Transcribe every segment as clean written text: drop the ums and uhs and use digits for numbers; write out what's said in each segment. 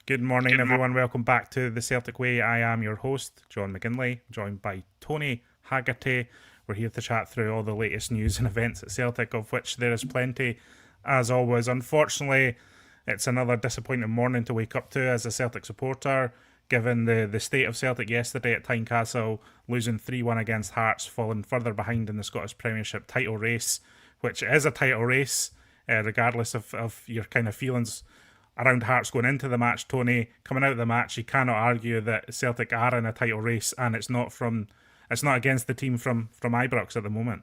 Good morning, everyone. Welcome back to the Celtic Way. I am your host, John McGinley, joined by Tony Haggerty. We're here to chat through all the latest news and events at Celtic, of which there is plenty, as always. Unfortunately, it's another disappointing morning to wake up to as a Celtic supporter, given the state of Celtic yesterday at Tynecastle, losing 3-1 against Hearts, falling further behind in the Scottish Premiership title race, which is a title race, regardless of your kind of feelings around Hearts going into the match. Tony, coming out of the match, you cannot argue that Celtic are in a title race, and it's not against the team from Ibrox at the moment.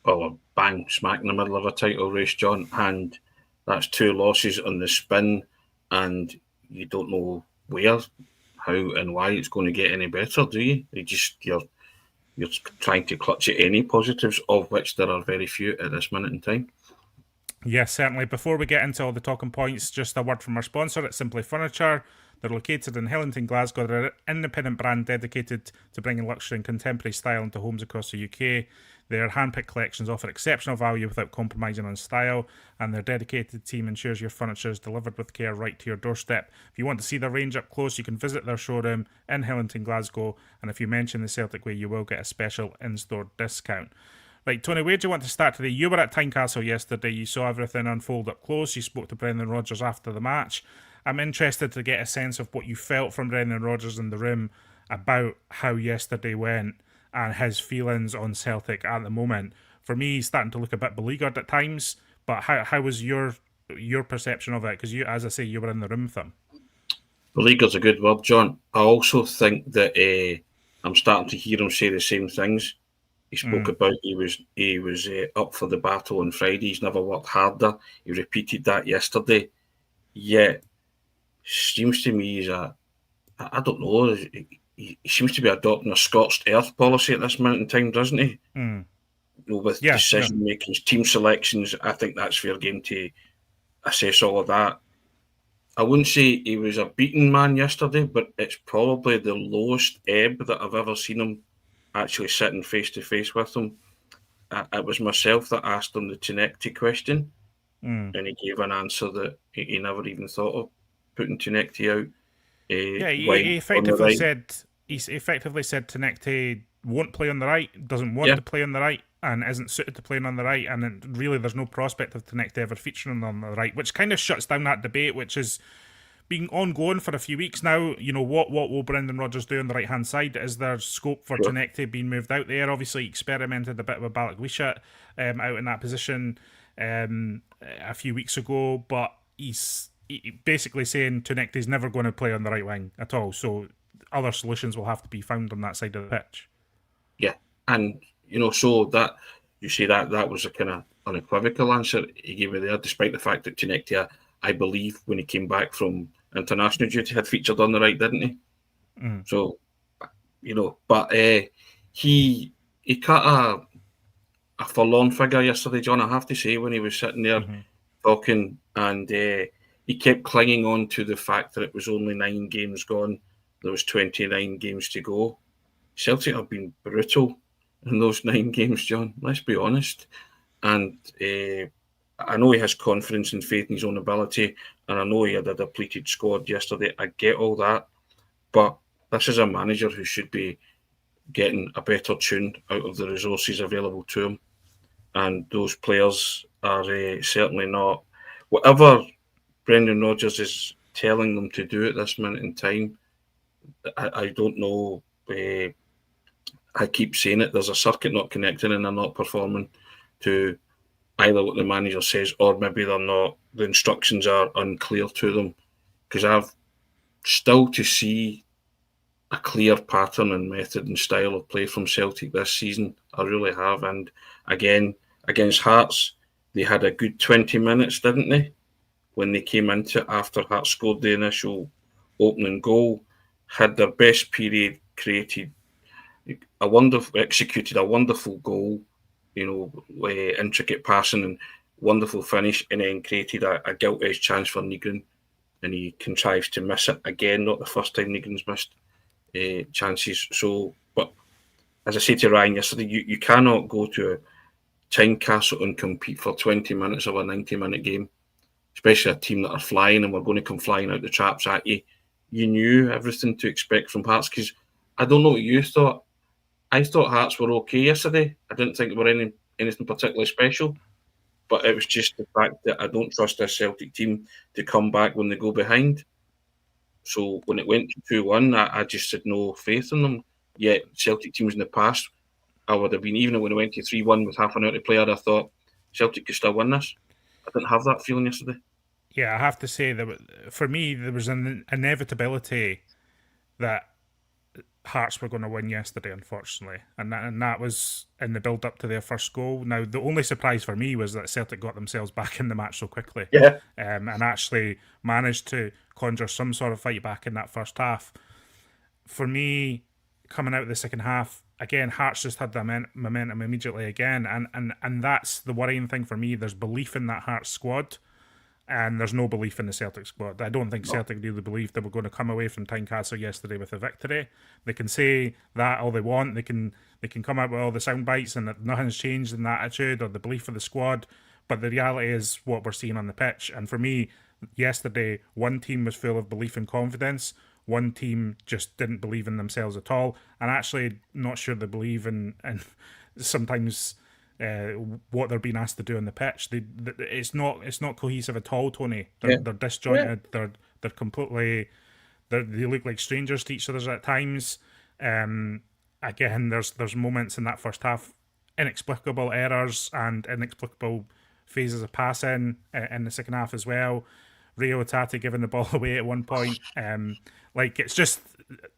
Well, we're bang smack in the middle of a title race, John, and that's 2 losses on the spin, and you don't know where, how, and why it's going to get any better, do you? You're trying to clutch at any positives, of which there are very few at this minute in time. Yes, certainly. Before we get into all the talking points, just a word from our sponsor at Simply Furniture. They're located in Hillington, Glasgow. They're an independent brand dedicated to bringing luxury and contemporary style into homes across the UK. Their handpicked collections offer exceptional value without compromising on style, and their dedicated team ensures your furniture is delivered with care right to your doorstep. If you want to see their range up close, you can visit their showroom in Hillington, Glasgow, and if you mention the Celtic Way, you will get a special in-store discount. Right, Tony, where do you want to start today? You were at Tynecastle yesterday. You saw everything unfold up close. You spoke to Brendan Rodgers after the match. I'm interested to get a sense of what you felt from Brendan Rodgers in the room about how yesterday went and his feelings on Celtic at the moment. For me, he's starting to look a bit beleaguered at times, but how was your perception of it? Because you, as I say, you were in the room with him. Beleaguered's a good word, John. I also think that I'm starting to hear him say the same things. He spoke about he was up for the battle on Friday. He's never worked harder. He repeated that yesterday. Yet, seems to me I don't know. He seems to be adopting a scorched earth policy at this minute in time, doesn't he? With decision making, team selections, I think that's fair game to assess all of that. I wouldn't say he was a beaten man yesterday, but it's probably the lowest ebb that I've ever seen him actually sitting face to face with him. It was myself that asked him the Tinecti question, and he gave an answer that he never even thought of putting Tinecti out. He effectively said Tinecti won't play on the right, doesn't want to play on the right, and isn't suited to playing on the right, and really there's no prospect of Tinecti ever featuring on the right, which kind of shuts down that debate, which has been ongoing for a few weeks now. You know, what will Brendan Rodgers do on the right-hand side? Is there scope for Tinecti being moved out there? Obviously, he experimented a bit with Balak out in that position a few weeks ago, but he's basically saying Tinecti's never going to play on the right wing at all, so other solutions will have to be found on that side of the pitch. Yeah, and, so that, you say that was a kind of unequivocal answer he gave me there, despite the fact that Tinecti, I believe, when he came back from international duty, had featured on the right, didn't he? So, but he cut a forlorn figure yesterday, John, I have to say, when he was sitting there talking, and he kept clinging on to the fact that it was only 9 games gone, there was 29 games to go. Celtic have been brutal in those 9 games, John, let's be honest. And I know he has confidence and faith in his own ability, and I know he had a depleted squad yesterday. I get all that, but this is a manager who should be getting a better tune out of the resources available to him, and those players are certainly not. Whatever Brendan Rodgers is telling them to do at this minute in time, I don't know. I keep saying it, there's a circuit not connecting and they're not performing to either what the manager says, or maybe they're not, the instructions are unclear to them, because I've still to see a clear pattern and method and style of play from Celtic this season. I really have. And again, against Hearts, they had a good 20 minutes, didn't they? When they came into it after Hearts scored the initial opening goal, had their best period, executed a wonderful goal, intricate passing and wonderful finish, and then created a gilt-edged chance for Nygren, and he contrives to miss it again. Not the first time Nygren's missed chances. So, but as I said to Ryan yesterday, you cannot go to Tynecastle and compete for 20 minutes of a 90-minute game, especially a team that are flying and we're going to come flying out the traps at you. You knew everything to expect from Hearts, because I don't know what you thought. I thought Hearts were okay yesterday. I didn't think they were anything particularly special, but it was just the fact that I don't trust this Celtic team to come back when they go behind. So when it went to 2-1, I just had no faith in them. Yet Celtic teams in the past, I would have been, even when it went to 3-1 with half an hour to play, I'd have thought Celtic could still win this. I didn't have that feeling yesterday. Yeah, I have to say that for me, there was an inevitability that Hearts were going to win yesterday, unfortunately, and that was in the build up to their first goal. Now, the only surprise for me was that Celtic got themselves back in the match so quickly, and actually managed to conjure some sort of fight back in that first half. For me, coming out of the second half, again, Hearts just had the momentum immediately again, and that's the worrying thing for me. There's belief in that Hearts squad, and there's no belief in the Celtic squad. I don't think Celtic really believed they were going to come away from Tynecastle yesterday with a victory. They can say that all they want. They can come out with all the sound bites and that nothing's changed in the attitude or the belief of the squad. But the reality is what we're seeing on the pitch. And for me, yesterday, one team was full of belief and confidence. One team just didn't believe in themselves at all. And actually, not sure they believe in sometimes what they're being asked to do on the pitch. It's not cohesive at all, Tony. They're disjointed. Yeah. They're completely. They look like strangers to each other at times. Again, there's moments in that first half, inexplicable errors and inexplicable phases of passing in the second half as well. Rio Tati giving the ball away at one point. It's just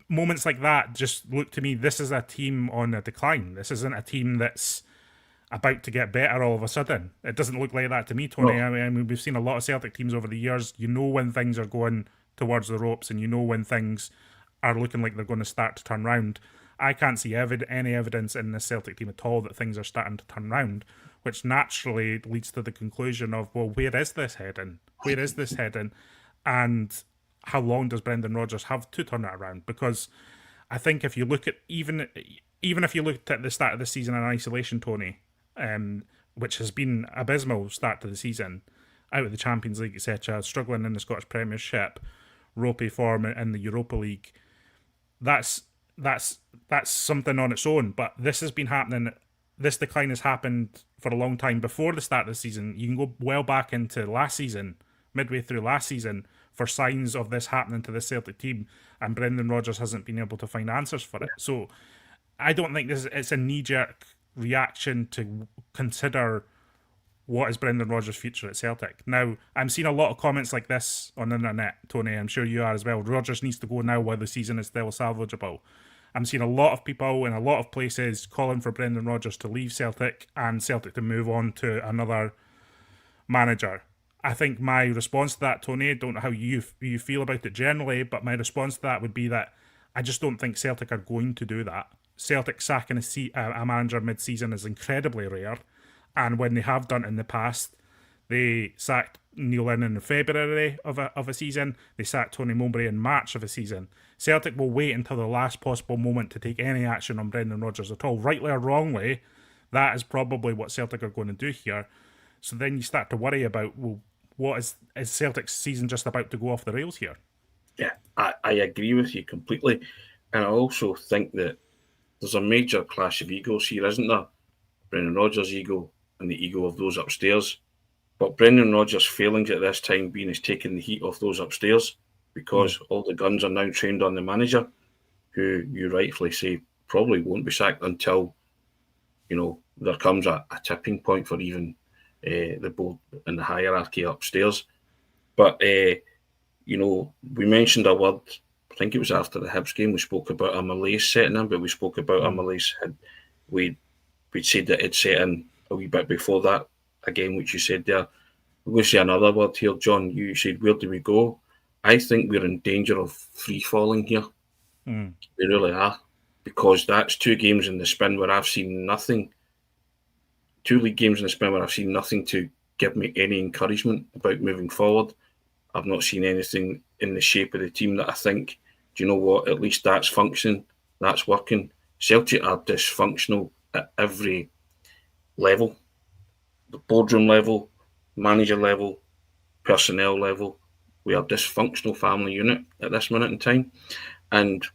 moments like that just look to me, this is a team on a decline. This isn't a team that's about to get better all of a sudden. It doesn't look like that to me, Tony. No. I mean, we've seen a lot of Celtic teams over the years. You know when things are going towards the ropes, and you know when things are looking like they're going to start to turn round. I can't see any evidence in this Celtic team at all that things are starting to turn round, which naturally leads to the conclusion of, well, where is this heading? Where is this heading? And how long does Brendan Rodgers have to turn it around? Because I think if you look at, even if you looked at the start of the season in isolation, Tony, which has been abysmal start to the season, out of the Champions League, etc., struggling in the Scottish Premiership, ropey form in the Europa League, that's something on its own. But this has been happening. This decline has happened for a long time before the start of the season. You can go well back into last season, midway through last season, for signs of this happening to the Celtic team, and Brendan Rodgers hasn't been able to find answers for it. So I don't think it's a knee-jerk reaction to consider what is Brendan Rodgers' future at Celtic. Now, I'm seeing a lot of comments like this on the internet, Tony. I'm sure you are as well. Rodgers needs to go now while the season is still salvageable. I'm seeing a lot of people in a lot of places calling for Brendan Rodgers to leave Celtic and Celtic to move on to another manager. I think my response to that, Tony, I don't know how you feel about it generally, but my response to that would be that I just don't think Celtic are going to do that. Celtic sacking a manager mid-season is incredibly rare, and when they have done it in the past, they sacked Neil Lennon in February of a season, they sacked Tony Mowbray in March of a season. Celtic will wait until the last possible moment to take any action on Brendan Rodgers at all. Rightly or wrongly, that is probably what Celtic are going to do here. So then you start to worry about, well, what is Celtic's season just about to go off the rails here? Yeah, I agree with you completely. And I also think that there's a major clash of egos here, isn't there? Brendan Rodgers' ego and the ego of those upstairs. But Brendan Rodgers' failings at this time being has taken the heat off those upstairs, because all the guns are now trained on the manager, who you rightfully say probably won't be sacked until, there comes a tipping point for even the board and the hierarchy upstairs. But, we mentioned a word, I think it was after the Hibs game, we spoke about a malaise setting in, but we spoke about a malaise. We'd said that it set in a wee bit before that, again, which you said there. We're going to say another word here, John. You said, where do we go? I think we're in danger of free-falling here. We really are. Because that's 2 games in the spin where I've seen nothing. 2 league games in the spin where I've seen nothing to give me any encouragement about moving forward. I've not seen anything in the shape of the team that I think, do you know what, at least that's functioning, that's working. Celtic are dysfunctional at every level. The boardroom level, manager level, personnel level. We are a dysfunctional family unit at this minute in time. And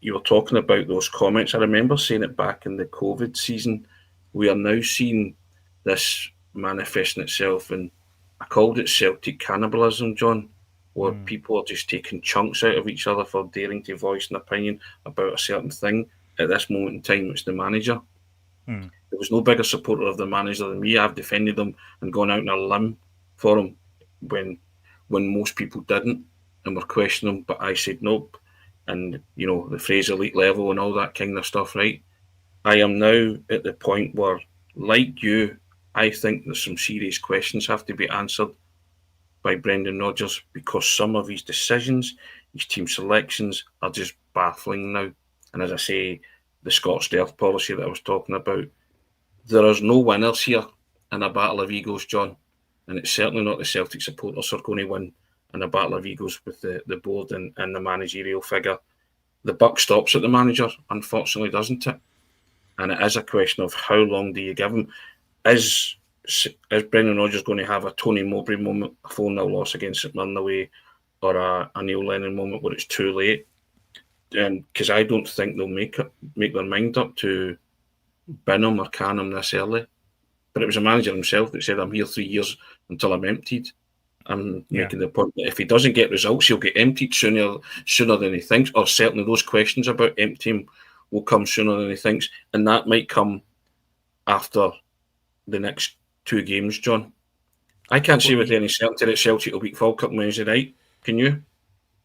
you were talking about those comments. I remember saying it back in the COVID season. We are now seeing this manifesting itself, and I called it Celtic cannibalism, John, where people are just taking chunks out of each other for daring to voice an opinion about a certain thing. At this moment in time, it's the manager. There was no bigger supporter of the manager than me. I've defended him and gone out on a limb for him when most people didn't and were questioning him, but I said nope. And, you know, the phrase elite level and all that kind of stuff, right? I am now at the point where, like you, I think there's some serious questions have to be answered by Brendan Rodgers, because some of his decisions, his team selections are just baffling now. And as I say, the Scots Death policy that I was talking about, there is no winners here in a battle of egos, John. And it's certainly not the Celtic supporters who are going to win in a battle of egos with the board and the managerial figure. The buck stops at the manager, unfortunately, doesn't it? And it is a question of how long do you give him? Is Brendan Rodgers going to have a Tony Mowbray moment, a 4-0 loss against St Mirren away, or a Neil Lennon moment where it's too late? And because I don't think they'll make their mind up to bin him or can him this early. But it was a manager himself that said, I'm here 3 years until I'm emptied. I'm making the point that if he doesn't get results, he'll get emptied sooner than he thinks, or certainly those questions about emptying will come sooner than he thinks, and that might come after the next 2 games, John. I can't say with any certainty that Celtic will beat Falkirk Wednesday night. Can you?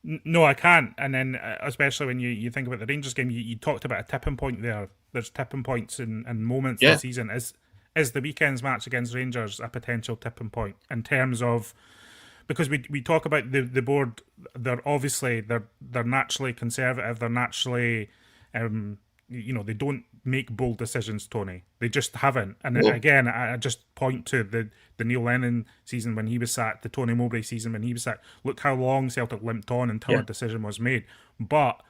No, I can't. And then, especially when you think about the Rangers game, you talked about a tipping point there. There's tipping points and moments this season. Is the weekend's match against Rangers a potential tipping point in terms of, because we talk about the board, they're naturally conservative. They're naturally, they don't make bold decisions, Tony. They just haven't. And again, I just point to the Neil Lennon season when he was sacked, the Tony Mowbray season when he was sacked. Look how long Celtic limped on until a decision was made. But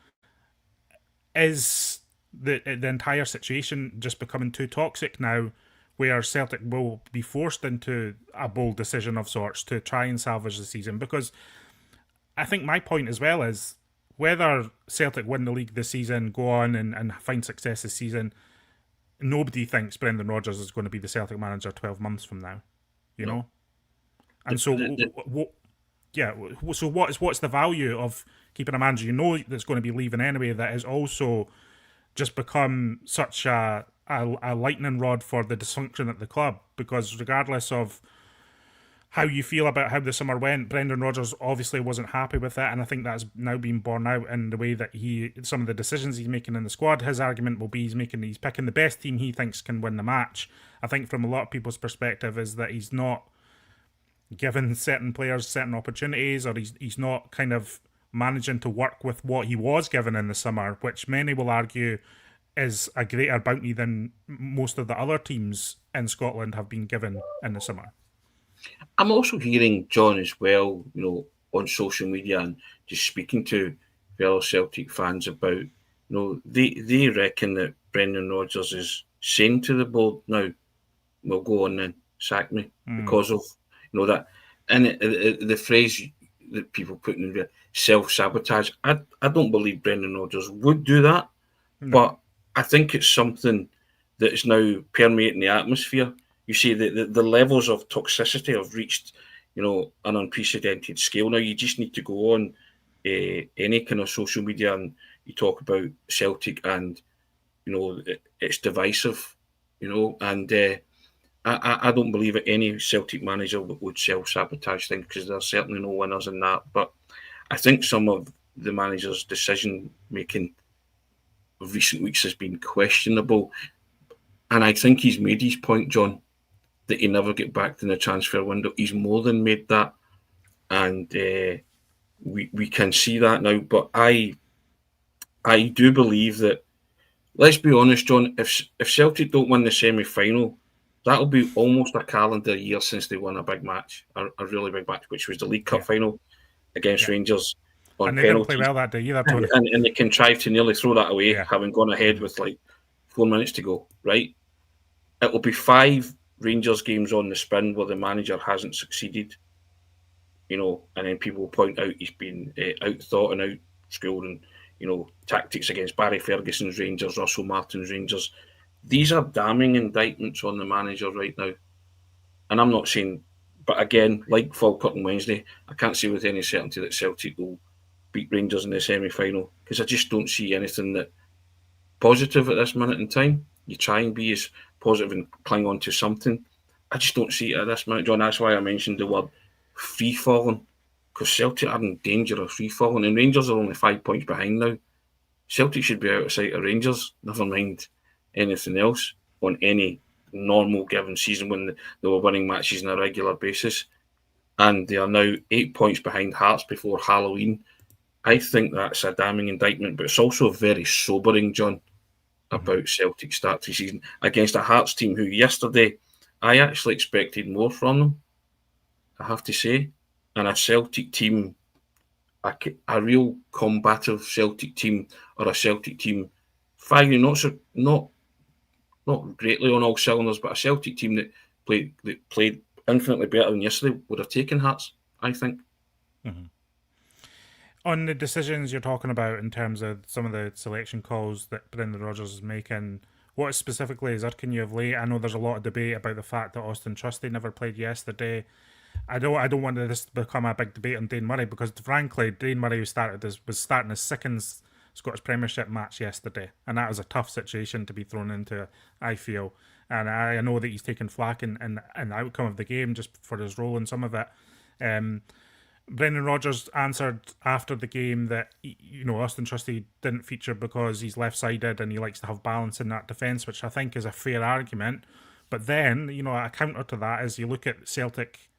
is the entire situation just becoming too toxic now, where Celtic will be forced into a bold decision of sorts to try and salvage the season? Because I think my point as well is, whether Celtic win the league this season, go on and find success this season, nobody thinks Brendan Rodgers is going to be the Celtic manager 12 months from now, you know? And so, so what's the value of keeping a manager you know that's going to be leaving anyway, that has also just become such a lightning rod for the dysfunction at the club? Because regardless of how you feel about how the summer went, Brendan Rodgers obviously wasn't happy with that, and I think that's now been borne out in the way that some of the decisions he's making in the squad. His argument will be he's picking the best team he thinks can win the match. I think from a lot of people's perspective is that he's not giving certain players certain opportunities, or he's not kind of managing to work with what he was given in the summer, which many will argue is a greater bounty than most of the other teams in Scotland have been given in the summer. I'm also hearing, John, as well, on social media and just speaking to fellow Celtic fans about, they reckon that Brendan Rodgers is saying to the board now, "Well, go on then, sack me," because of, that. And the phrase that people put in there, self-sabotage, I don't believe Brendan Rodgers would do that, but I think it's something that is now permeating the atmosphere. You see, the levels of toxicity have reached, an unprecedented scale. Now, you just need to go on any kind of social media and you talk about Celtic and, it's divisive, and I don't believe that any Celtic manager would self-sabotage things, because there's certainly no winners in that. But I think some of the manager's decision-making of recent weeks has been questionable. And I think he's made his point, John, that he never get back in the transfer window. He's more than made that. And we can see that now. But I do believe that, let's be honest, John, if Celtic don't win the semi-final, that'll be almost a calendar year since they won a big match, a really big match, which was the League Cup final against Rangers on and they penalties. didn't play well that day either, Tony. And they contrived to nearly throw that away, having gone ahead with 4 minutes to go, right? It will be 5 Rangers games on the spin where the manager hasn't succeeded. and then people point out he's been out thought and out schooled and tactics against Barry Ferguson's Rangers, Russell Martin's Rangers. These are damning indictments on the manager right now. And I'm not saying, but again, like Falkirk on Wednesday, I can't say with any certainty that Celtic will beat Rangers in the semi-final because I just don't see anything that positive at this minute in time. You try and be as positive and cling on to something. I just don't see it at this minute, John. That's why I mentioned the word free falling because Celtic are in danger of free falling, and Rangers are only 5 points behind now. Celtic should be out of sight of Rangers, never mind anything else, on any normal given season when they were winning matches on a regular basis. And they are now 8 points behind Hearts before Halloween. I think that's a damning indictment, but it's also very sobering, John, about Celtic's start to the season against a Hearts team who yesterday I actually expected more from them, I have to say. And a Celtic team, a real combative Celtic team, or a Celtic team firing not greatly on all cylinders, but a Celtic team that played infinitely better than yesterday would have taken Hearts, I think. Mm-hmm. On the decisions you're talking about in terms of some of the selection calls that Brendan Rodgers is making, what specifically is irking you of late? I know there's a lot of debate about the fact that Austin Trusty never played yesterday. I don't want this to become a big debate on Dane Murray because frankly, Dane Murray was starting his second Scottish Premiership match yesterday, and that was a tough situation to be thrown into, I feel. And I know that he's taken flack in the outcome of the game just for his role in some of it. Brendan Rodgers answered after the game that Austin Trusty didn't feature because he's left-sided and he likes to have balance in that defence, which I think is a fair argument. But then, a counter to that is you look at Celtic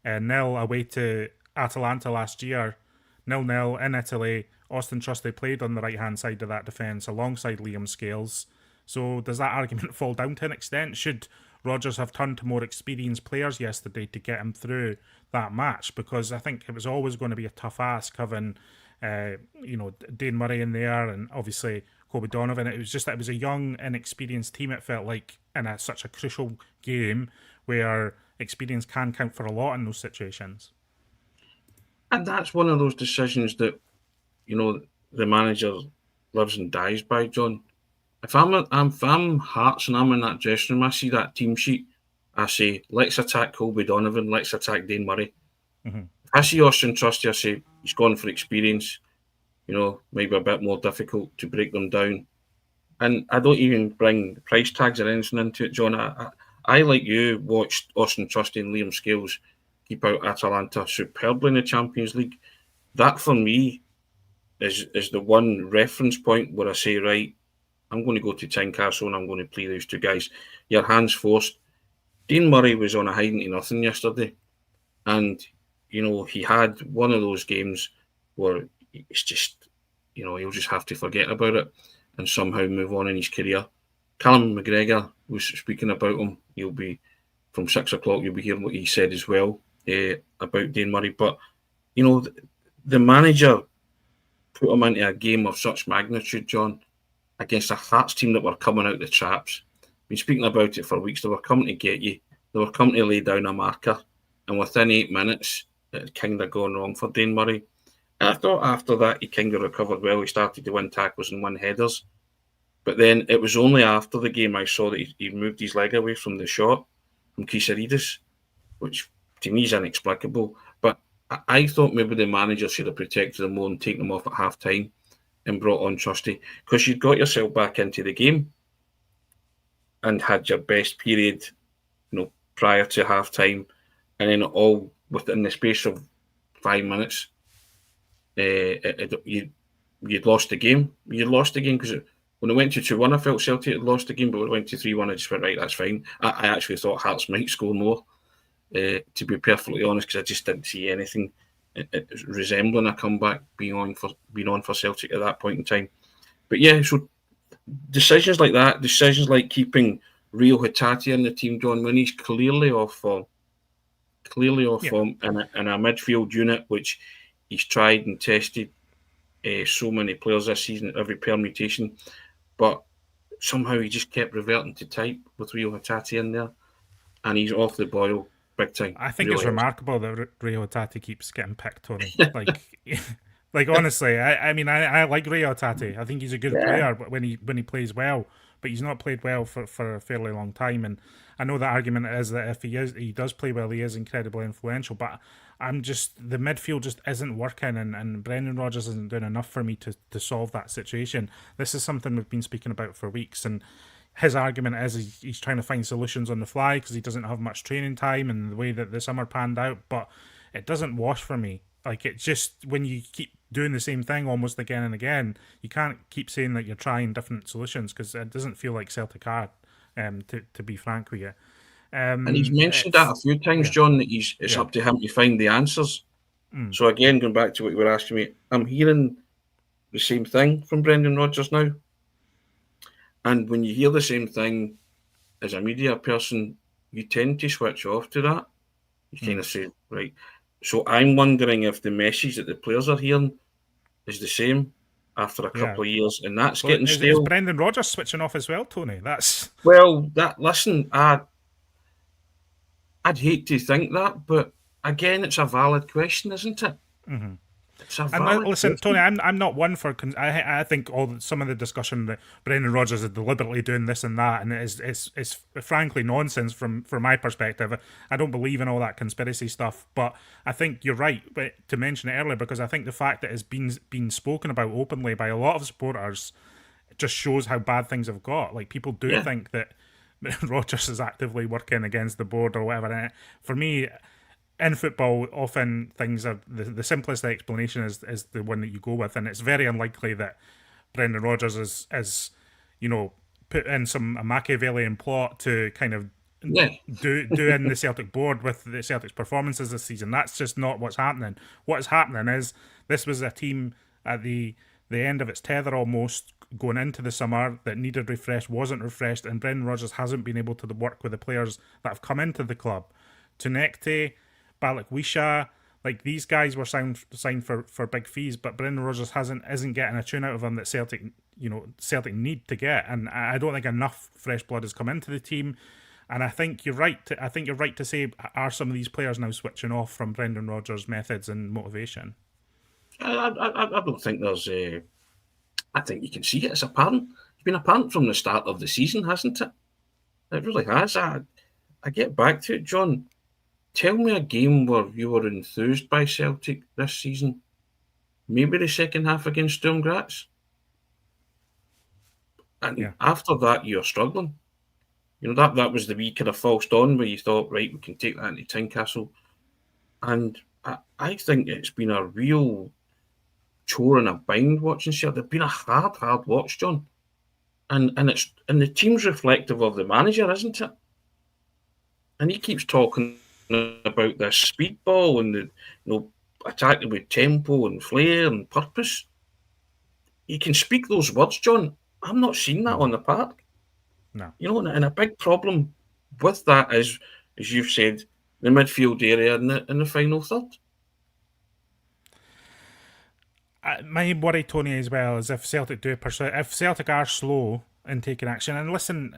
nil away to Atalanta last year, 0-0 in Italy. Austin Trusty played on the right-hand side of that defence alongside Liam Scales. So does that argument fall down to an extent? Should Rodgers have turned to more experienced players yesterday to get him through that match? Because I think it was always going to be a tough ask having, Dane Murray in there and obviously Kobe Donovan. It was just that it was a young, inexperienced team, it felt like, in such a crucial game where experience can count for a lot in those situations. And that's one of those decisions that, the manager lives and dies by, John. If I'm Hearts and I'm in that dressing room, I see that team sheet, I say, let's attack Colby Donovan, let's attack Dane Murray. Mm-hmm. If I see Austin Trusty, I say, he's gone for experience, maybe a bit more difficult to break them down. And I don't even bring price tags or anything into it, John. I like you, watched Austin Trusty and Liam Scales keep out Atalanta superbly in the Champions League. That, for me, is the one reference point where I say, right, I'm going to go to Tynecastle and I'm going to play those two guys. Your hands forced. Dean Murray was on a hiding to nothing yesterday. And, he had one of those games where it's just, he'll just have to forget about it and somehow move on in his career. Callum McGregor was speaking about him. You'll be, from 6 o'clock, you'll be hearing what he said as well about Dane Murray. But, the manager put him into a game of such magnitude, John, against a Hearts team that were coming out the traps. Been speaking about it for weeks. They were coming to get you. They were coming to lay down a marker. And within 8 minutes, it had kind of gone wrong for Dane Murray. And I thought after that, he kind of recovered well. He started to win tackles and win headers. But then it was only after the game I saw that he moved his leg away from the shot from Kisaridis, which to me is inexplicable. But I thought maybe the manager should have protected him more and taken him off at half time and brought on Trusty, because you'd got yourself back into the game and had your best period, prior to half time, and then all within the space of 5 minutes, you'd lost the game. You'd lost the game because when it went to 2-1, I felt Celtic had lost the game, but when it went to 3-1, I just went, right, that's fine. I actually thought Hearts might score more, to be perfectly honest, because I just didn't see anything resembling a comeback being on for Celtic at that point in time. But yeah, so decisions like that, decisions like keeping Rio Hatate in the team, John, when he's clearly off form in a midfield unit, which he's tried and tested so many players this season at every permutation, but somehow he just kept reverting to type with Rio Hatate in there, and he's off the boil big time. I think it's Really is. remarkable that Ray Otati keeps getting picked, Tony. Like, like honestly, I mean, I like Ray Otati. I think he's a good Yeah. player, but when he plays well, but he's not played well for a fairly long time. And I know the argument is that if he does play well, he is incredibly influential. But I'm just the midfield just isn't working, and Brendan Rodgers isn't doing enough for me to solve that situation. This is something we've been speaking about for weeks, and his argument is he's trying to find solutions on the fly because he doesn't have much training time and the way that the summer panned out. But it doesn't wash for me. Like, it's just when you keep doing the same thing almost again and again, you can't keep saying that you're trying different solutions because it doesn't feel like Celtic are. To be frank with you, And he's mentioned that a few times, yeah, John, that it's yeah, up to him to find the answers. So again, going back to what you were asking me, I'm hearing the same thing from Brendan Rodgers now. And when you hear the same thing as a media person, you tend to switch off to that. You kind of say, right. So I'm wondering if the message that the players are hearing is the same after a yeah. couple of years, and that's Well, getting is stale. Brendan Rodgers switching off as well, Tony? That's Well, I'd hate to think that, but again, it's a valid question, isn't it? It's a And valid listen, Tony, question. I'm not one for. I think some of the discussion that Brendan Rodgers is deliberately doing this and that, and is frankly nonsense from my perspective. I don't believe in all that conspiracy stuff, but I think you're right to mention it earlier because I think the fact that it's been spoken about openly by a lot of supporters just shows how bad things have got. Like, people do Yeah, think that Rodgers is actively working against the board or whatever. And for me, in football, often things are the simplest explanation is the one that you go with, and it's very unlikely that Brendan Rodgers is put in a Machiavellian plot to kind of yeah, do in the Celtic board with the Celtic's performances this season. That's just not what's happening. What is happening is this was a team at the end of its tether almost going into the summer that needed refresh, wasn't refreshed, and Brendan Rodgers hasn't been able to work with the players that have come into the club. Tunekte, Balikwisha, like these guys were signed for big fees, but Brendan Rodgers isn't getting a tune out of them that Celtic need to get, and I don't think enough fresh blood has come into the team. And I think you're right. I think you're right to say, are some of these players now switching off from Brendan Rodgers' methods and motivation? I don't think there's. I think you can see it. It's apparent. It's been apparent from the start of the season, hasn't it? It really has. I get back to it, John. Tell me a game where you were enthused by Celtic this season. Maybe the second half against Sturm Graz. And Yeah. after that, you're struggling. That was the wee kind of false dawn where you thought, right, we can take that into Tynecastle. And I think it's been a real chore and a bind watching Celtic. It's been a hard watch, John. And the team's reflective of the manager, isn't it? And he keeps talking about this speedball and attacking with tempo and flair and purpose. You can speak those words, John. I'm not seeing that on the park. No. And a big problem with that is, as you've said, the midfield area in the final third. My worry, Tony, as well, is if Celtic if Celtic are slow in taking action, and listen,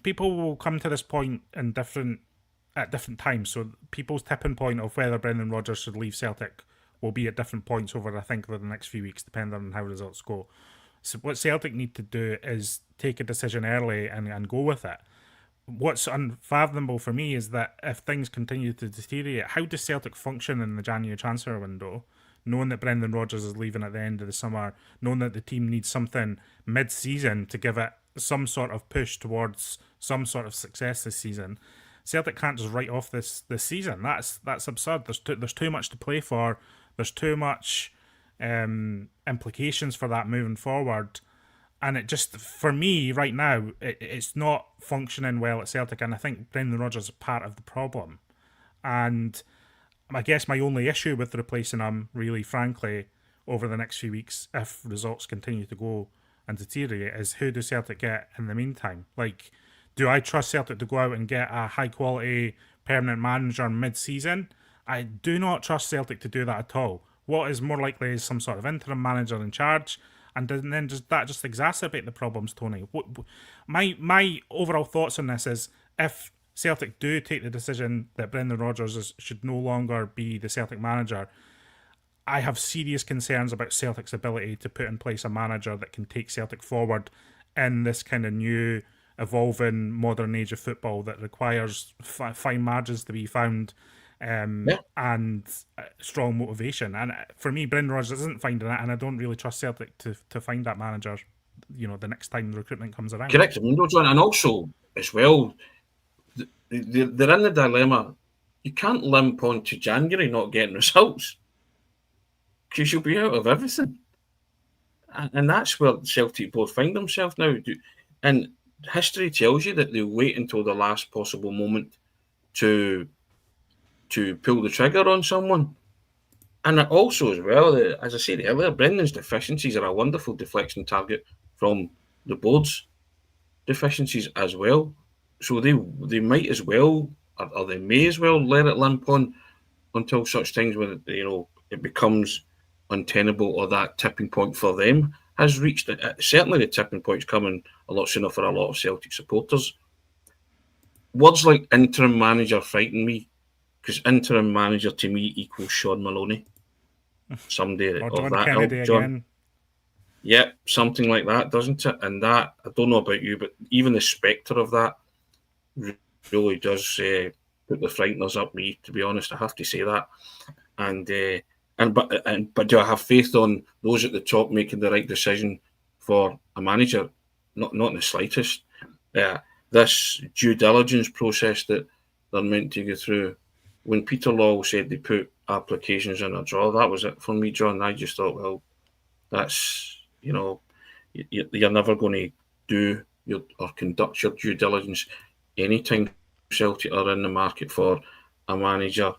people will come to this point at different times. So people's tipping point of whether Brendan Rodgers should leave Celtic will be at different points over, I think, the next few weeks, depending on how results go. So what Celtic need to do is take a decision early and go with it. What's unfathomable for me is that if things continue to deteriorate, how does Celtic function in the January transfer window, knowing that Brendan Rodgers is leaving at the end of the summer, knowing that the team needs something mid-season to give it some sort of push towards some sort of success this season? Celtic can't just write off this season. That's absurd. There's too much to play for. There's too much implications for that moving forward. And it just, for me, right now, it's not functioning well at Celtic, and I think Brendan Rodgers is part of the problem. And I guess my only issue with replacing him, really, frankly, over the next few weeks, if results continue to go and deteriorate, is who do Celtic get in the meantime? Like, do I trust Celtic to go out and get a high-quality permanent manager mid-season? I do not trust Celtic to do that at all. What is more likely is some sort of interim manager in charge, and then does that just exacerbate the problems, Tony? My overall thoughts on this is, if Celtic do take the decision that Brendan Rodgers should no longer be the Celtic manager, I have serious concerns about Celtic's ability to put in place a manager that can take Celtic forward in this kind of new, evolving, modern age of football that requires fine margins to be found, and strong motivation. And for me, Brendan Rodgers isn't finding that, and I don't really trust Celtic to find that manager, the next time the recruitment comes around. Correct, John. And also, as well, they're in the dilemma. You can't limp on to January not getting results, because you'll be out of everything. And that's where Celtic both find themselves now. And history tells you that they wait until the last possible moment to pull the trigger on someone. And also, as well, as I said earlier, Brendan's deficiencies are a wonderful deflection target from the board's deficiencies as well. So they might as well, or they may as well let it limp on until such times when it becomes untenable, or that tipping point for them has reached. Certainly the tipping point's coming a lot sooner for a lot of Celtic supporters. Words like interim manager frighten me, because interim manager to me equals Sean Maloney. Somebody or of that Kennedy ilk, John. Again. Yeah, something like that, doesn't it? And that, I don't know about you, but even the spectre of that really does put the frighteners up me, to be honest. I have to say that. But do I have faith on those at the top making the right decision for a manager? Not in the slightest. This due diligence process that they're meant to go through. When Peter Law said they put applications in a drawer, that was it for me, John. I just thought, well, that's, you're never going to do or conduct your due diligence anytime Celtic are in the market for a manager,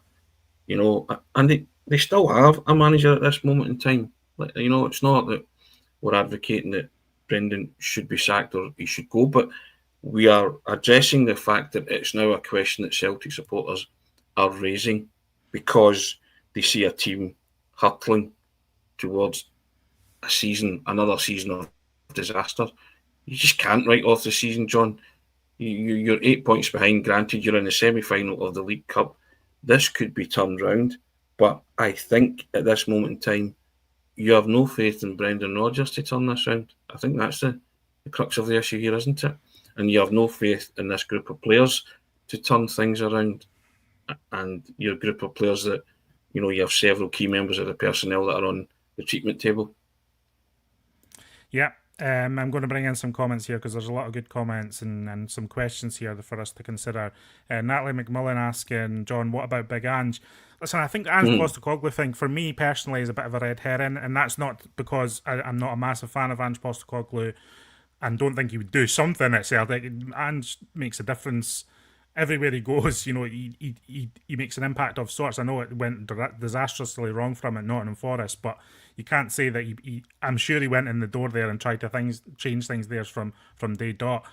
and they still have a manager at this moment in time. It's not that we're advocating that Brendan should be sacked or he should go, but we are addressing the fact that it's now a question that Celtic supporters are raising, because they see a team hurtling towards another season of disaster. You just can't write off the season, John. You're 8 points behind. Granted, you're in the semi-final of the League Cup. This could be turned round, but I think at this moment in time, you have no faith in Brendan Rodgers to turn this round. I think that's the crux of the issue here, isn't it? And you have no faith in this group of players to turn things around. And your group of players that, you have several key members of the personnel that are on the treatment table. Yeah, I'm going to bring in some comments here because there's a lot of good comments and some questions here for us to consider. Natalie McMullen asking, John, what about Big Ange? Listen, I think the Ange Postecoglou thing, for me personally, is a bit of a red herring, and that's not because I'm not a massive fan of Ange Postecoglou and don't think he would do something at Celtic. Ange makes a difference everywhere he goes. He makes an impact of sorts. I know it went disastrously wrong from at Nottingham Forest, but you can't say that I'm sure he went in the door there and tried to change things there from day dot.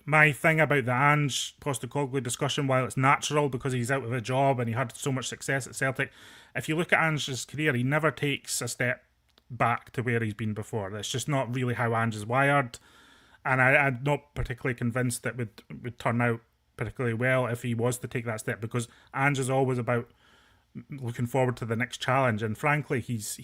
My thing about the Ange Postecoglou discussion, while it's natural because he's out of a job and he had so much success at Celtic, if you look at Ange's career, he never takes a step back to where he's been before. That's just not really how Ange is wired, and I'm not particularly convinced that would turn out particularly well if he was to take that step, because Ange is always about looking forward to the next challenge, and frankly he's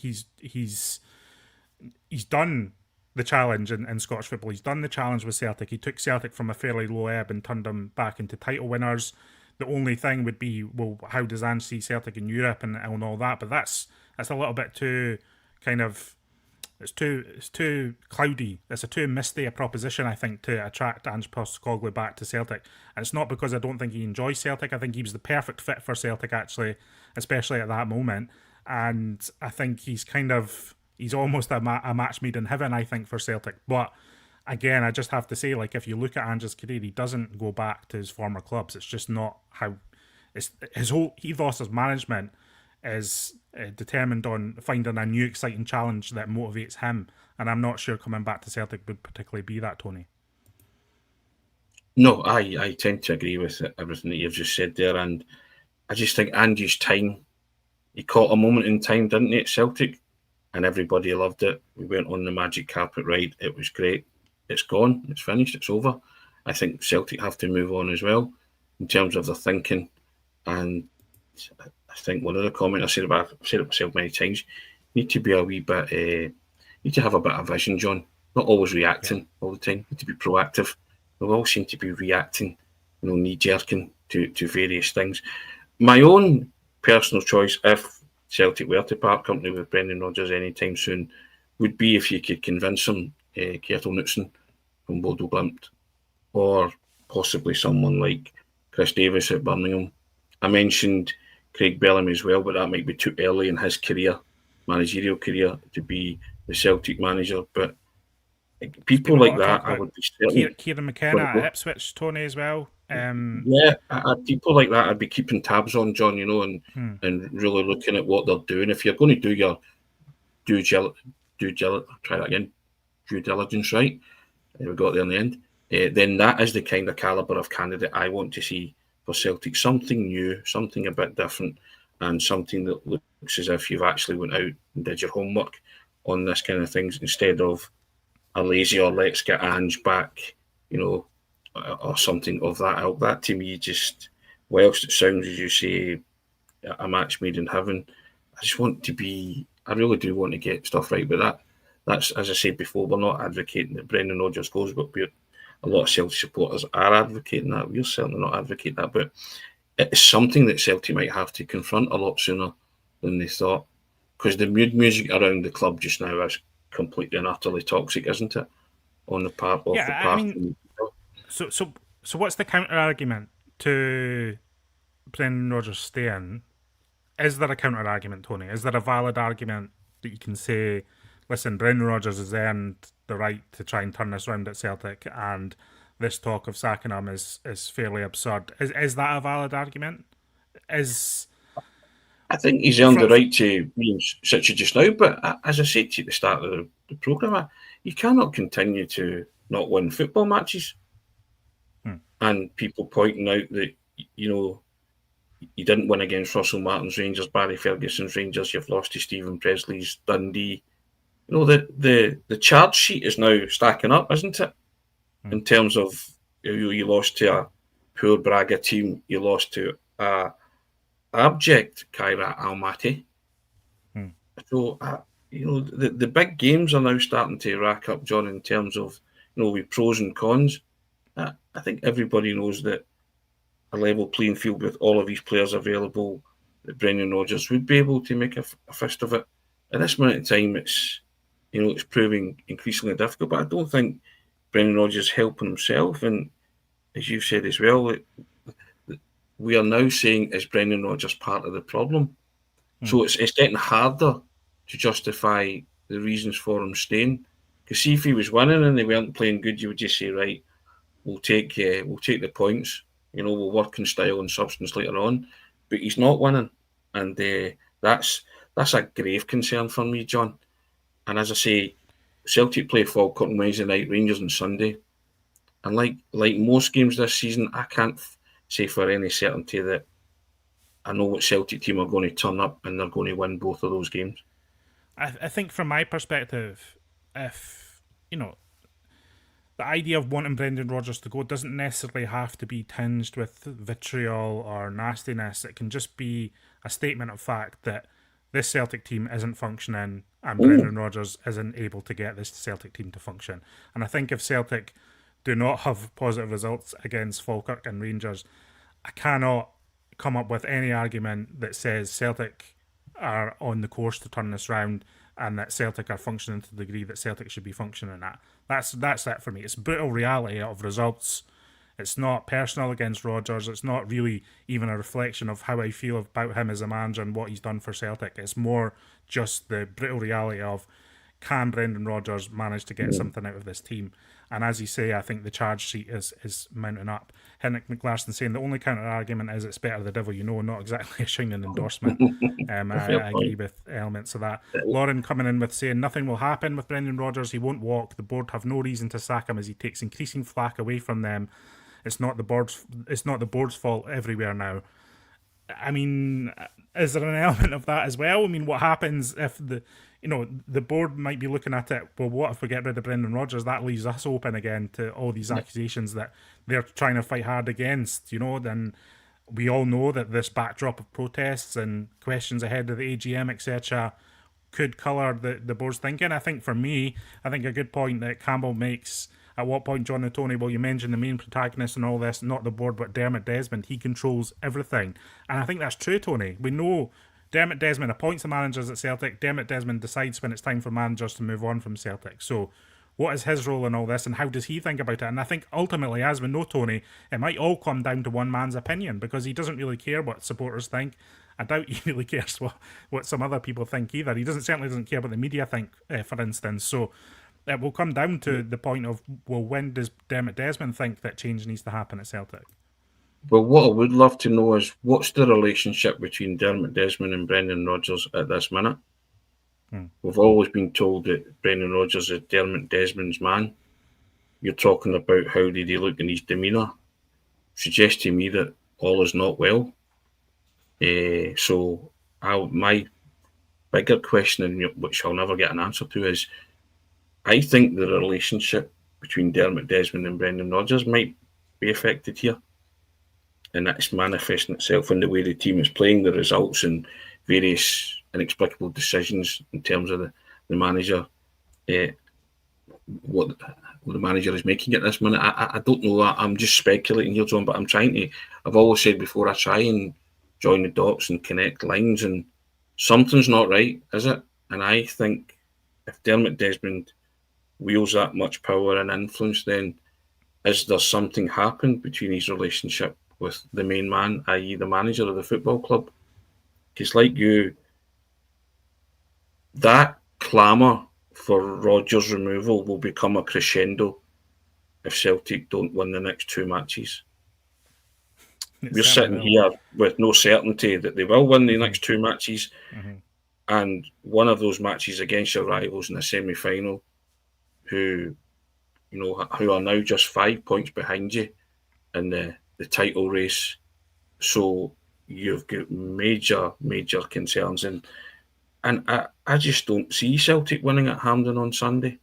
done the challenge in Scottish football. He's done the challenge with Celtic. He took Celtic from a fairly low ebb and turned them back into title winners. The only thing would be, well, how does Ange see Celtic in Europe and all that, but that's a little bit too kind of, it's too cloudy. It's a too misty a proposition, I think, to attract Ange Postecoglou back to Celtic. And it's not because I don't think he enjoys Celtic. I think he was the perfect fit for Celtic, actually, especially at that moment. And I think he's almost a match made in heaven, I think, for Celtic. But again, I just have to say, if you look at Ange's career, he doesn't go back to his former clubs. It's just not how. His whole ethos as management is determined on finding a new exciting challenge that motivates him, and I'm not sure coming back to Celtic would particularly be that, Tony. No, I tend to agree with everything that you've just said there, and I just think Andy's time, he caught a moment in time, didn't he, at Celtic, and everybody loved it. We went on the magic carpet ride, it was great. It's gone, it's finished, it's over. I think Celtic have to move on as well. in terms of their thinking. And I think one of the comments I've said it myself many times, you need to be a wee bit, need to have a bit of vision, John. Not always reacting all the time. You need to be proactive. We all seem to be reacting, knee jerking to various things. My own personal choice, if Celtic were to part company with Brendan Rodgers anytime soon, would be if you could convince him, Kjetil Knutsen from Bodo Glimt, or possibly someone like Chris Davis at Birmingham. I mentioned Craig Bellamy as well, but that might be too early in his managerial career, to be the Celtic manager. But people like that, I would be certainly. Kieran McKenna at Ipswich, Tony, as well. People like that, I'd be keeping tabs on, John. And really looking at what they're doing. If you're going to do your due diligence, right? We got there in the end. Then that is the kind of calibre of candidate I want to see for Celtic. Something new, something a bit different, and something that looks as if you've actually went out and did your homework on this kind of things, instead of a lazy or let's get Ange back, or something of that ilk. That to me just, whilst it sounds, as you say, a match made in heaven, I really do want to get stuff right. But that's, as I said before, we're not advocating that Brendan Rodgers goes, but a lot of Celtic supporters are advocating that. We're certainly not advocating that, but it's something that Celtic might have to confront a lot sooner than they thought, because the mood music around the club just now is completely and utterly toxic, isn't it? On the part of the party. So what's the counter argument to Brendan Rodgers staying? Is there a counter argument, Tony? Is there a valid argument that you can say, listen, Brendan Rodgers has earned the right to try and turn this round at Celtic, and this talk of sacking him is fairly absurd? Is that a valid argument? I think he's earned the right to be in situ just now, but as I said to you at the start of the programme, you cannot continue to not win football matches. And people pointing out that, you didn't win against Russell Martin's Rangers, Barry Ferguson's Rangers, you've lost to Stephen Presley's Dundee. The charge sheet is now stacking up, isn't it? In terms of, you lost to a poor Braga team, you lost to a abject Kairat Almaty. So, the big games are now starting to rack up, John, in terms of, with pros and cons. I think everybody knows that a level playing field with all of these players available, that Brendan Rodgers would be able to make a fist of it. At this minute in time, it's proving increasingly difficult, but I don't think Brendan Rodgers is helping himself. And as you've said as well, we are now saying, is Brendan Rodgers part of the problem? So it's getting harder to justify the reasons for him staying. Because see, if he was winning and they weren't playing good, you would just say, right, we'll take the points. We'll work in style and substance later on. But he's not winning, and that's a grave concern for me, John. And as I say, Celtic play Falkirk on Wednesday night, Rangers on Sunday. And like most games this season, I can't say for any certainty that I know what Celtic team are going to turn up and they're going to win both of those games. I think from my perspective, if, the idea of wanting Brendan Rodgers to go doesn't necessarily have to be tinged with vitriol or nastiness. It can just be a statement of fact that this Celtic team isn't functioning and Brendan Rodgers isn't able to get this Celtic team to function. And I think if Celtic do not have positive results against Falkirk and Rangers, I cannot come up with any argument that says Celtic are on the course to turn this round and that Celtic are functioning to the degree that Celtic should be functioning at. That's it for me. It's brutal reality of results. It's not personal against Rodgers. It's not really even a reflection of how I feel about him as a manager and what he's done for Celtic. It's more just the brutal reality of, can Brendan Rodgers manage to get something out of this team? And as you say, I think the charge sheet is mounting up. Henrik McLarston saying the only counter argument is it's better the devil you know, not exactly a shingling endorsement. I agree with elements of that. Lauren coming in with saying nothing will happen with Brendan Rodgers. He won't walk. The board have no reason to sack him as he takes increasing flack away from them. It's not the board's fault everywhere now. I mean, is there an element of that as well? I mean, what happens if the board might be looking at it. Well, what if we get rid of Brendan Rodgers? That leaves us open again to all these accusations that they're trying to fight hard against. Then we all know that this backdrop of protests and questions ahead of the AGM, etc., could colour the board's thinking. I think for me, I think a good point that Campbell makes. At what point, John and Tony, well, you mentioned the main protagonist and all this, not the board, but Dermot Desmond. He controls everything. And I think that's true, Tony. We know Dermot Desmond appoints the managers at Celtic. Dermot Desmond decides when it's time for managers to move on from Celtic. So what is his role in all this and how does he think about it? And I think ultimately, as we know, Tony, it might all come down to one man's opinion because he doesn't really care what supporters think. I doubt he really cares what some other people think either. He certainly doesn't care what the media think, for instance. So it will come down to the point of, well, when does Dermot Desmond think that change needs to happen at Celtic? Well, what I would love to know is what's the relationship between Dermot Desmond and Brendan Rodgers at this minute? We've always been told that Brendan Rodgers is Dermot Desmond's man. You're talking about how did he look in his demeanour. Suggests to me that all is not well. So my bigger question, which I'll never get an answer to, is I think the relationship between Dermot Desmond and Brendan Rodgers might be affected here. And that's manifesting itself in the way the team is playing, the results, and various inexplicable decisions in terms of the manager, what the manager is making at this minute. I don't know. I'm just speculating here, John, but I've always said before, I try and join the dots and connect lines, and something's not right, is it? And I think if Dermot Desmond wields that much power and influence, then is there something happened between his relationship with the main man, i.e. the manager of the football club? Because like you, that clamour for Rodgers' removal will become a crescendo if Celtic don't win the next two matches. We're sitting here with no certainty that they will win the next two matches, and one of those matches against your rivals in the semi-final, who are now just 5 points behind you in the title race. So you've got major concerns, and I just don't see Celtic winning at Hampden on Sunday.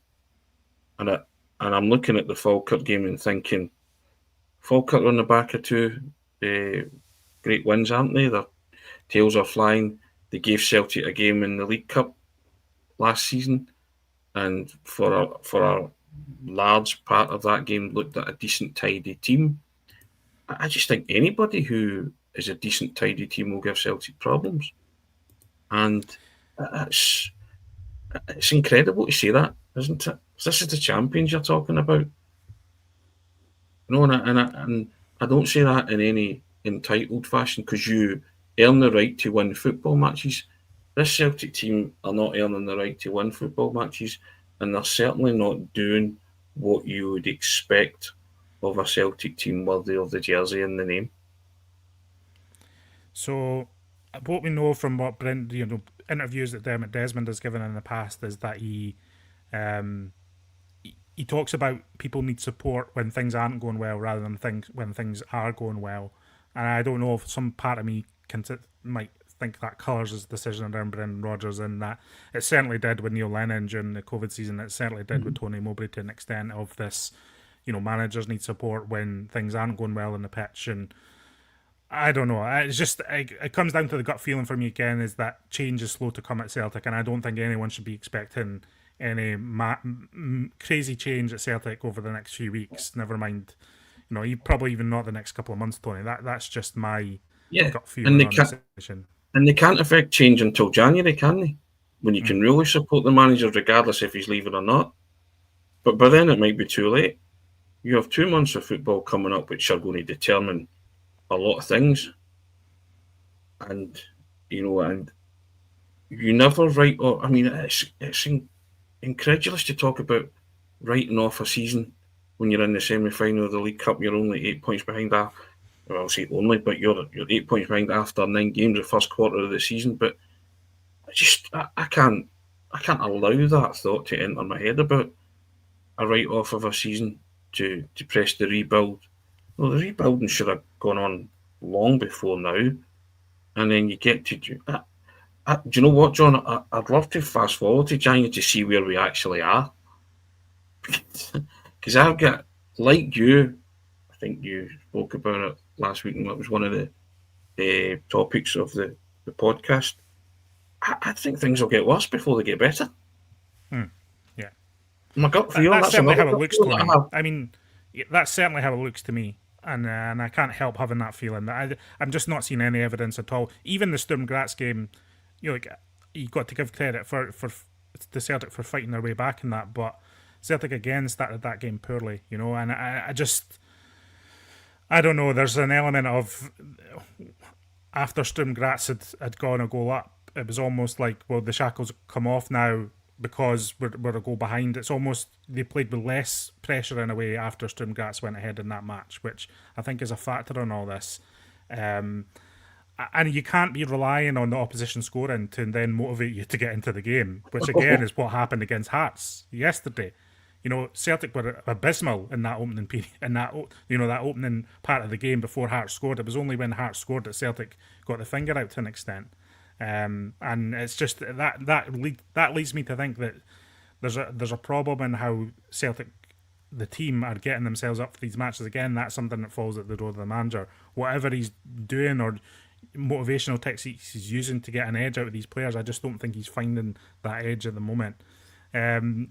And I'm looking at the Falkirk game and thinking, Falkirk are on the back of two great wins, aren't they? Their tails are flying. They gave Celtic a game in the League Cup last season, and for a large part of that game looked at a decent, tidy team. I just think anybody who is a decent, tidy team will give Celtic problems. And it's incredible to see that, isn't it? This is the champions you're talking about. And I don't say that in any entitled fashion, because you earn the right to win football matches. This Celtic team are not earning the right to win football matches, and they're certainly not doing what you would expect of a Celtic team worthy of the jersey and the name. So, what we know from what interviews that Dermot Desmond has given in the past is that he talks about people need support when things aren't going well rather than when things are going well. And I don't know if some part of me might think that colours his decision around Brendan Rodgers, and that it certainly did with Neil Lennon during the COVID season. It certainly did with Tony Mowbray to an extent of this. Managers need support when things aren't going well in the pitch, and I don't know. It's just it comes down to the gut feeling for me again is that change is slow to come at Celtic, and I don't think anyone should be expecting any crazy change at Celtic over the next few weeks. Never mind, probably even not the next couple of months, Tony. That's just my gut feeling on the situation. And they can't affect change until January, can they? When you can really support the manager regardless if he's leaving or not. But by then it might be too late. You have 2 months of football coming up which are going to determine a lot of things. And, and you never write off. I mean, it's incredulous to talk about writing off a season when you're in the semi-final of the League Cup. You're only 8 points behind that. Well, I'll say only, but you're 8 points behind after 9 games the first quarter of the season. But I can't allow that thought to enter my head about a write-off of a season to press the rebuild. Well, the rebuilding should have gone on long before now. And then you get to Do you know what, John? I'd love to fast forward to January to see where we actually are. Because I've got, like you, I think you spoke about it last week, and it was one of the topics of the podcast. I think things will get worse before they get better. Yeah. My gut feel, That's that's certainly another how it gut looks, feel that I Tony. have. I mean, that's certainly how it looks to me. And I can't help having that feeling. I'm just not seeing any evidence at all. Even the Sturm Graz game, like, you've got to give credit for the Celtic for fighting their way back in that, but Celtic again started that game poorly, and I just, I don't know, there's an element of, after Sturm Graz had gone a goal up, it was almost like, well, the shackles come off now because we're a goal behind. It's almost they played with less pressure in a way after Sturm Graz went ahead in that match, which I think is a factor in all this. Um, and you can't be relying on the opposition scoring to then motivate you to get into the game, which again is what happened against Hearts yesterday. Celtic were abysmal in that opening period, in that that opening part of the game before Hearts scored. It was only when Hearts scored that Celtic got the finger out to an extent, and it's just that leads me to think that there's a problem in how Celtic, the team, are getting themselves up for these matches. Again, that's something that falls at the door of the manager. Whatever he's doing or motivational techniques he's using to get an edge out of these players, I just don't think he's finding that edge at the moment.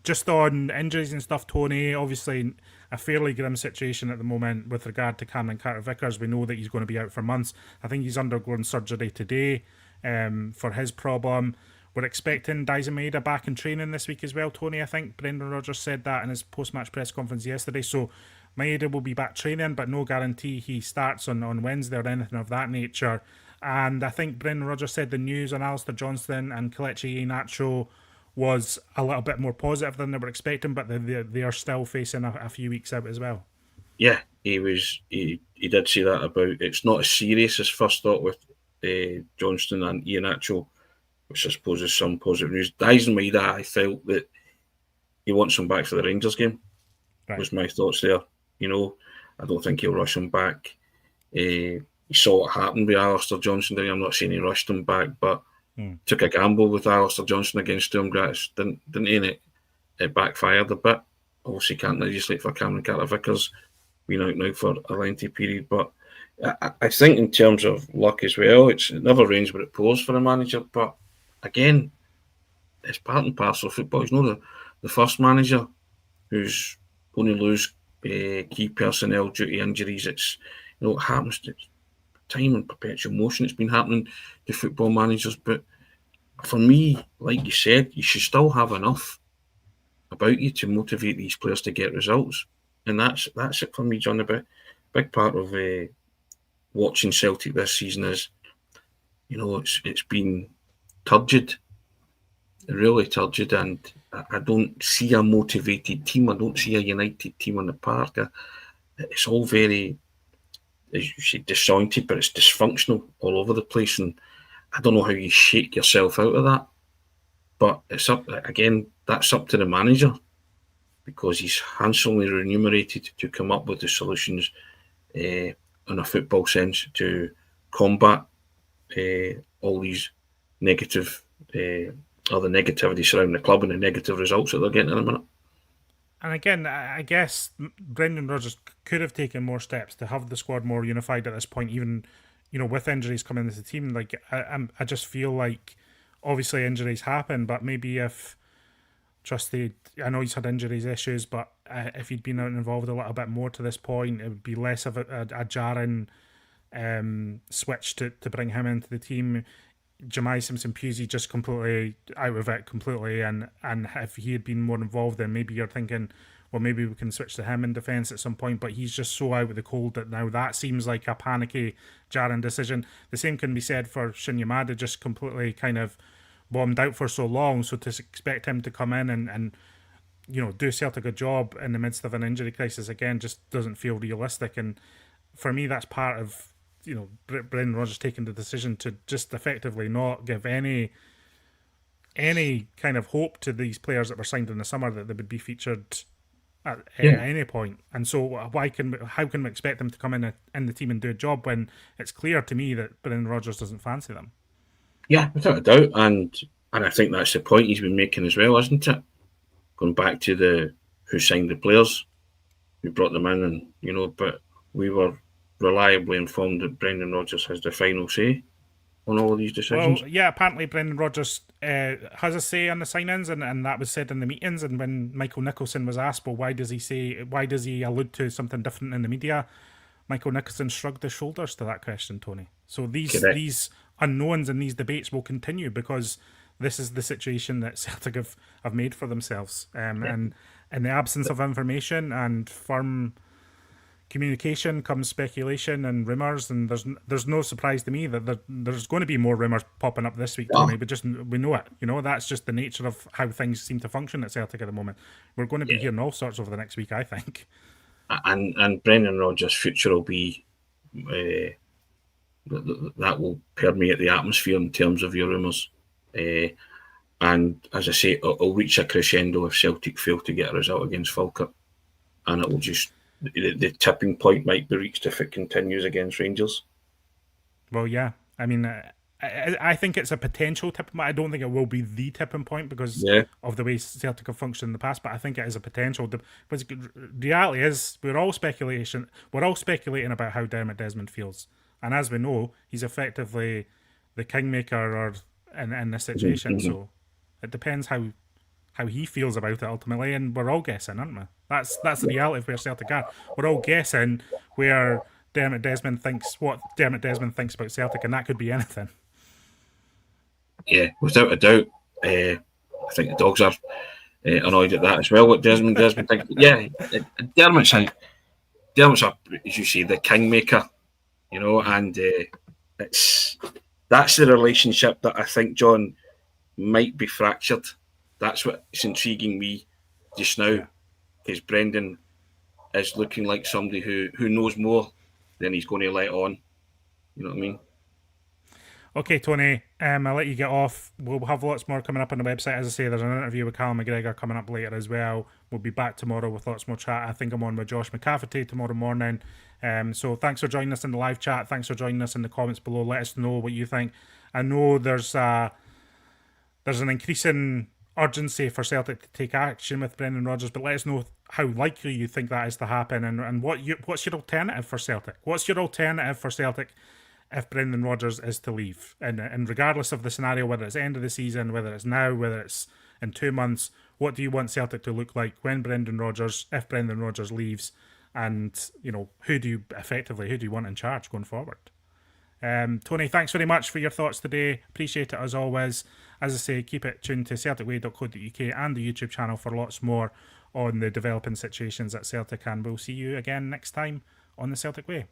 Just on injuries and stuff, Tony, obviously a fairly grim situation at the moment with regard to Cameron Carter-Vickers. We know that he's going to be out for months. I think he's undergoing surgery today for his problem. We're expecting Dyson Maeda back in training this week as well, Tony. I think Brendan Rodgers said that in his post-match press conference yesterday. So Maeda will be back training, but no guarantee he starts on Wednesday or anything of that nature. And I think Brendan Rodgers said the news on Alistair Johnston and Kelechi Iheanacho was a little bit more positive than they were expecting, but they are still facing a few weeks out as well. Yeah, he did say that about it's not as serious as first thought with Johnston and Iheanacho, which I suppose is some positive news. Dyson Maeda, I felt that he wants him back for the Rangers game. Right. Was my thoughts there. I don't think he'll rush him back. You saw what happened with Alistair Johnston. I'm not saying he rushed him back, but took a gamble with Alistair Johnston against Sturm Graz. Didn't it backfired a bit. Obviously can't legislate for Cameron Carter-Vickers being out now for a lengthy period, but I think in terms of luck as well, it never rains but it pours for a manager. But again, it's part and parcel of football. He's not the first manager who's going to lose key personnel due to injuries. It happens to time and perpetual motion. It's been happening to football managers, but for me, like you said, you should still have enough about you to motivate these players to get results, and that's it for me, John. A big part of watching Celtic this season is, it's been turgid, really turgid, and I don't see a motivated team. I don't see a united team on the park. It's all very, as you say, disjointed, but it's dysfunctional all over the place, and I don't know how you shake yourself out of that. But it's up again. That's up to the manager, because he's handsomely remunerated to come up with the solutions in a football sense to combat all these negative or the negativity surrounding the club and the negative results that they're getting in a minute. And again, I guess Brendan Rodgers could have taken more steps to have the squad more unified at this point, even with injuries coming into the team. Like I just feel like obviously injuries happen, but maybe if Trusty, I know he's had injuries issues, but if he'd been involved a little bit more to this point, it would be less of a jarring switch to bring him into the team. Jemai Simpson-Pusey just completely out of it completely, and if he had been more involved, then maybe you're thinking, well, maybe we can switch to him in defence at some point, but he's just so out with the cold that now that seems like a panicky, jarring decision. The same can be said for Shinya Mada, just completely kind of bombed out for so long, so to expect him to come in and do Celtic a job in the midst of an injury crisis again just doesn't feel realistic. And for me, that's part of Brendan Rodgers taking the decision to just effectively not give any kind of hope to these players that were signed in the summer that they would be featured at any point. And so how can we expect them to come in the team and do a job when it's clear to me that Brendan Rodgers doesn't fancy them? Yeah, without a doubt, and I think that's the point he's been making as well, isn't it? Going back to the who signed the players, who brought them in, and but we were reliably informed that Brendan Rodgers has the final say on all of these decisions. Well, yeah, apparently Brendan Rodgers has a say on the sign-ins, and that was said in the meetings. And when Michael Nicholson was asked, well, why does he allude to something different in the media? Michael Nicholson shrugged his shoulders to that question, Tony. So Correct. these unknowns and these debates will continue because this is the situation that Celtic have made for themselves. Yeah. And in the absence of information and firm communication comes speculation and rumours, and there's no surprise to me that there's going to be more rumours popping up this week, Tony. But we know it. That's just the nature of how things seem to function at Celtic at the moment. We're going to be hearing all sorts over the next week, I think. And Brendan Rodgers' future will be that will permeate the atmosphere in terms of your rumours. And as I say, it'll reach a crescendo if Celtic fail to get a result against Falkirk, and it will just the tipping point might be reached if it continues against Rangers. Well, yeah. I mean, I think it's a potential tipping point. I don't think it will be the tipping point because of the way Celtic have functioned in the past, but I think it is a potential. Because the reality is, we're all speculating about how Dermot Desmond feels. And as we know, he's effectively the kingmaker or in this situation. Mm-hmm. So it depends how he feels about it ultimately, and we're all guessing, aren't we? That's the reality of where Celtic are. We're all guessing what Dermot Desmond thinks about Celtic, and that could be anything. Yeah, without a doubt. I think the dogs are annoyed at that as well. What Desmond thinks. Yeah, Dermot's a, as you say, the kingmaker. And that's the relationship that I think, John, might be fractured. That's what's intriguing me just now, because Brendan is looking like somebody who knows more than he's going to let on. You know what I mean? Okay, Tony, I'll let you get off. We'll have lots more coming up on the website. As I say, there's an interview with Callum McGregor coming up later as well. We'll be back tomorrow with lots more chat. I think I'm on with Josh McCafferty tomorrow morning. So thanks for joining us in the live chat. Thanks for joining us in the comments below. Let us know what you think. I know there's an increasing urgency for Celtic to take action with Brendan Rodgers, but let us know how likely you think that is to happen, and what's your alternative for Celtic? What's your alternative for Celtic if Brendan Rodgers is to leave? And regardless of the scenario, whether it's end of the season, whether it's now, whether it's in 2 months, what do you want Celtic to look like if Brendan Rodgers leaves? And who do you want in charge going forward? Tony, thanks very much for your thoughts today. Appreciate it as always. As I say, keep it tuned to celticway.co.uk and the YouTube channel for lots more on the developing situations at Celtic, and we'll see you again next time on the Celtic Way.